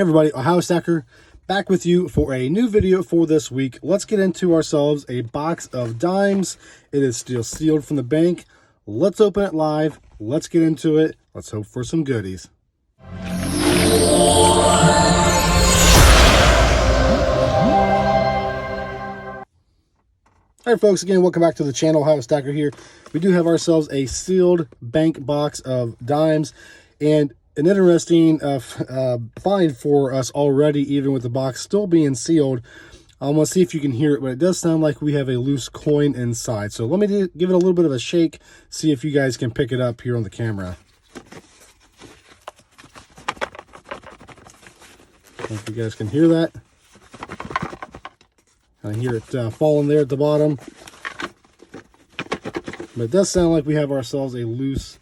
Hey everybody, Ohio Stacker back with you for a new video for this week. Let's get into ourselves a box of dimes. It is still sealed from the bank. Let's open it live. Let's get into it. Let's hope for some goodies. All right, folks, again, welcome back to the channel. Ohio Stacker here. We do have ourselves a sealed bank box of dimes, and an interesting find for us already, even with the box still being sealed. I'm going to see if you can hear it, but it does sound like we have a loose coin inside. So let me give it a little bit of a shake, see if you guys can pick it up here on the camera. I don't know if you guys can hear that. I hear it falling there at the bottom. But it does sound like we have ourselves a loose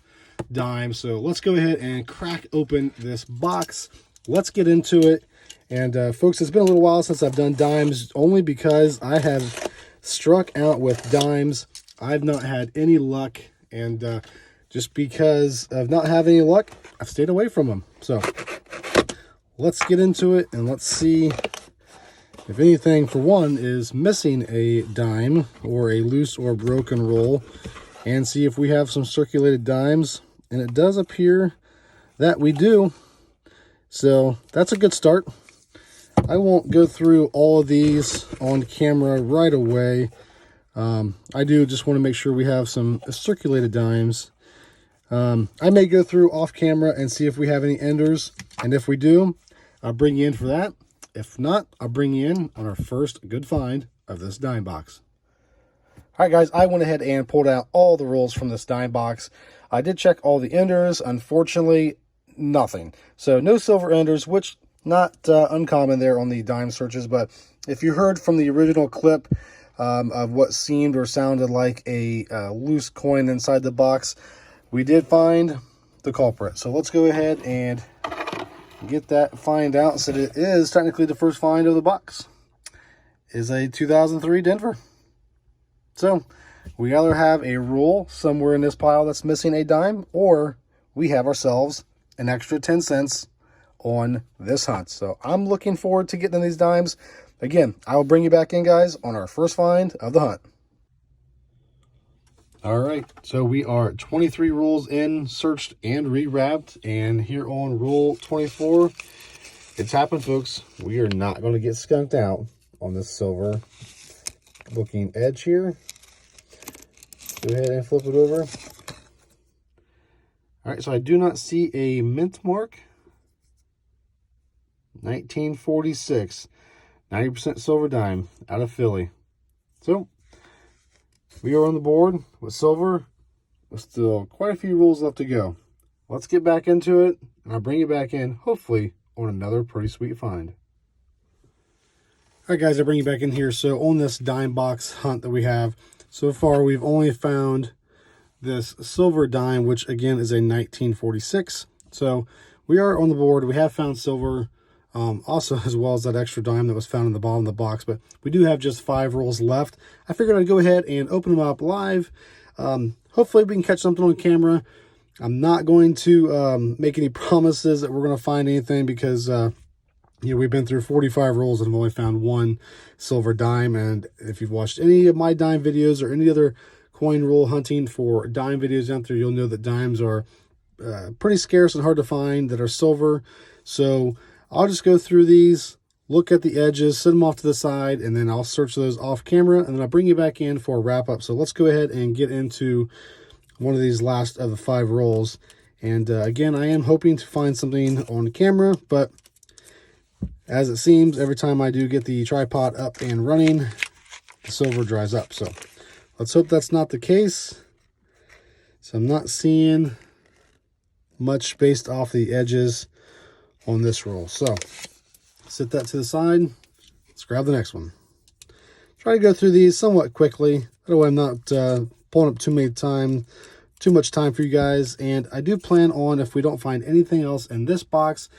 dime. So let's go ahead and crack open this box. Let's get into it. And folks, it's been a little while since I've done dimes, only because I have struck out with dimes. I've not had any luck, and just because of not having any luck, I've stayed away from them. So let's get into it and let's see if anything, for one, is missing a dime or a loose or broken roll, and see if we have some circulated dimes. And it does appear that we do. So that's a good start. I won't go through all of these on camera right away. I do just want to make sure we have some circulated dimes. I may go through off camera and see if we have any enders. And if we do, I'll bring you in for that. If not, I'll bring you in on our first good find of this dime box. All right, guys, I went ahead and pulled out all the rolls from this dime box. I did check all the enders. Unfortunately, nothing. So no silver enders, which not uncommon there on the dime searches. But if you heard from the original clip of what seemed or sounded like a loose coin inside the box, we did find the culprit. So let's go ahead and get that find out. So it is technically the first find of the box. Is a 2003 Denver. So we either have a roll somewhere in this pile that's missing a dime, or we have ourselves an extra 10 cents on this hunt. So I'm looking forward to getting these dimes. Again, I will bring you back in, guys, on our first find of the hunt. All right, so we are 23 rolls in, searched and rewrapped, and here on roll 24, it's happened, folks. We are not going to get skunked out on this silver looking edge here. Go ahead and flip it over. All right, so I do not see a mint mark. 1946, 90% silver dime out of Philly. So we are on the board with silver, with still quite a few rolls left to go. Let's get back into it, and I'll bring you back in, hopefully, on another pretty sweet find. All right, guys, I bring you back in here. So on this dime box hunt that we have, so far we've only found this silver dime, which again is a 1946. So we are on the board. We have found silver, also as well as that extra dime that was found in the bottom of the box, but we do have just 5 rolls left. I figured I'd go ahead and open them up live. Hopefully we can catch something on camera. I'm not going to make any promises that we're going to find anything, because you know, we've been through 45 rolls and have only found 1 silver dime. And if you've watched any of my dime videos or any other coin roll hunting for dime videos out there, you'll know that dimes are pretty scarce and hard to find that are silver. So I'll just go through these, look at the edges, set them off to the side, and then I'll search those off camera, and then I'll bring you back in for a wrap up. So let's go ahead and get into one of these last of the 5 rolls. And again, I am hoping to find something on camera, but as it seems, every time I do get the tripod up and running, the silver dries up. So let's hope that's not the case. So I'm not seeing much based off the edges on this roll. So set that to the side. Let's grab the next one. Try to go through these somewhat quickly. That way I'm not pulling up too much time for you guys. And I do plan on, if we don't find anything else in this box,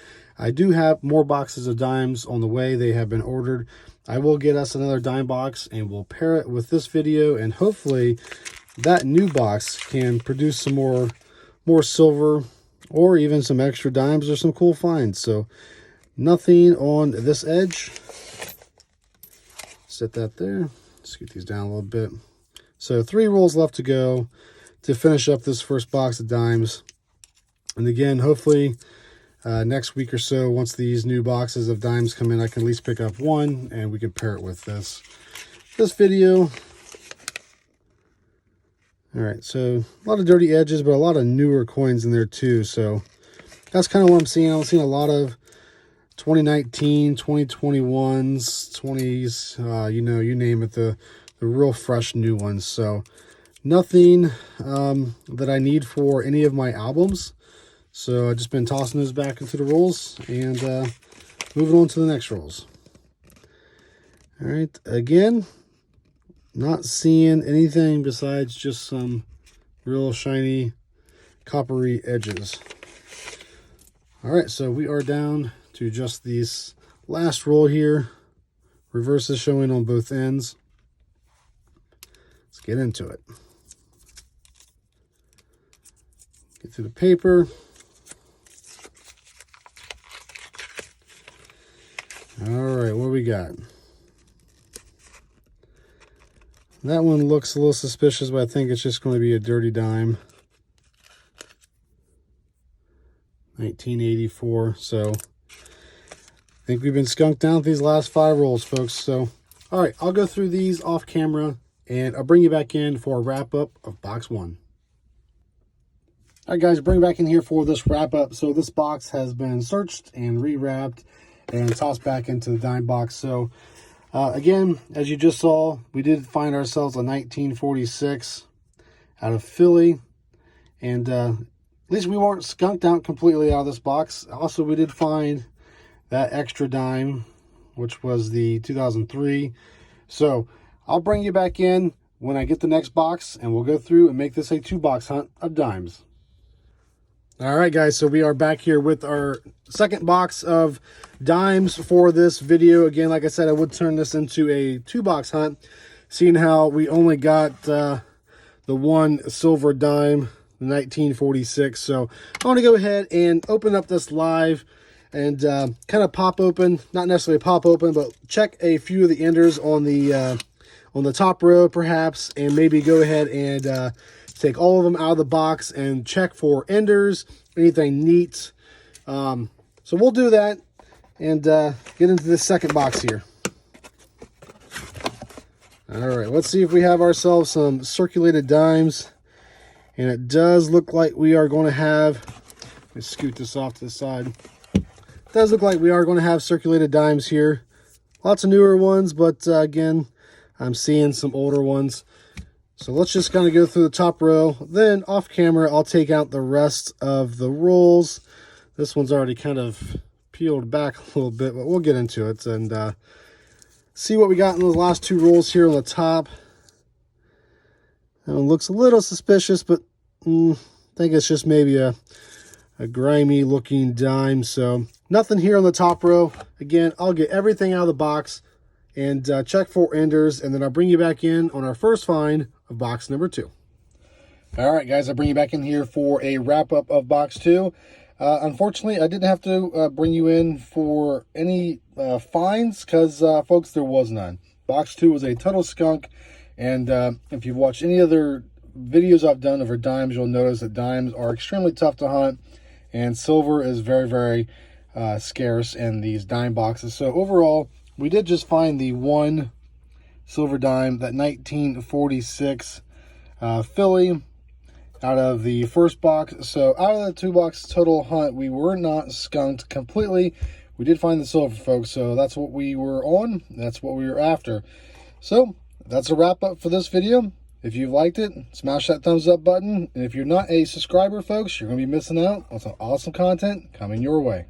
I do have more boxes of dimes on the way. They have been ordered. I will get us another dime box and we'll pair it with this video, and hopefully that new box can produce some more silver, or even some extra dimes or some cool finds. So Nothing on this edge. Set that there. Scoot these down a little bit. So 3 rolls left to go to finish up this first box of dimes. And again, hopefully next week or so, once these new boxes of dimes come in, I can at least pick up one and we can pair it with this video. All right, so a lot of dirty edges, but a lot of newer coins in there too. So that's kind of what I'm seeing. I'm seeing a lot of 2019, 2021s, 20s, you name it, the real fresh new ones. So nothing that I need for any of my albums. So I've just been tossing those back into the rolls and moving on to the next rolls. All right, again, not seeing anything besides just some real shiny coppery edges. All right, so we are down to just this last roll here. Reverse is showing on both ends. Let's get into it. Get through the paper. All right, what we got? That one looks a little suspicious, but I think it's just going to be a dirty dime. 1984. So I think we've been skunked down with these last 5 rolls, folks. So, all right, I'll go through these off camera and I'll bring you back in for a wrap up of box 1. All right, guys, bring back in here for this wrap up. So this box has been searched and rewrapped and tossed back into the dime box. So again, as you just saw, we did find ourselves a 1946 out of Philly. And at least we weren't skunked out completely out of this box. Also, we did find that extra dime, which was the 2003. So I'll bring you back in when I get the next box, and we'll go through and make this a 2-box hunt of dimes. All right, guys, so we are back here with our second box of dimes for this video. Again, like I said, I would turn this into a 2-box hunt, seeing how we only got the one silver dime, the 1946. So I want to go ahead and open up this live and kind of pop open, not necessarily pop open, but check a few of the enders on the top row, perhaps, and maybe go ahead and take all of them out of the box and check for enders, anything neat. So we'll do that and get into this second box here. All right, let's see if we have ourselves some circulated dimes. And it does look like we are going to have, let me scoot this off to the side. It does look like we are going to have circulated dimes here. Lots of newer ones, but again, I'm seeing some older ones. So let's just kind of go through the top row. Then off camera, I'll take out the rest of the rolls. This one's already kind of peeled back a little bit, but we'll get into it and see what we got in those last 2 rolls here on the top. That one looks a little suspicious, but I think it's just maybe a grimy looking dime. So nothing here on the top row. Again, I'll get everything out of the box and check for enders, and then I'll bring you back in on our first find of box number 2. All right, guys, I'll bring you back in here for a wrap-up of box 2. Unfortunately, I didn't have to bring you in for any finds because, folks, there was none. Box 2 was a total skunk, and if you've watched any other videos I've done over dimes, you'll notice that dimes are extremely tough to hunt, and silver is very, very scarce in these dime boxes. So overall, we did just find the one silver dime, that 1946 Philly, out of the first box. So out of the 2-box total hunt, we were not skunked completely. We did find the silver, folks, so that's what we were on. That's what we were after. So that's a wrap up for this video. If you've liked it, smash that thumbs up button. And if you're not a subscriber, folks, you're going to be missing out on some awesome content coming your way.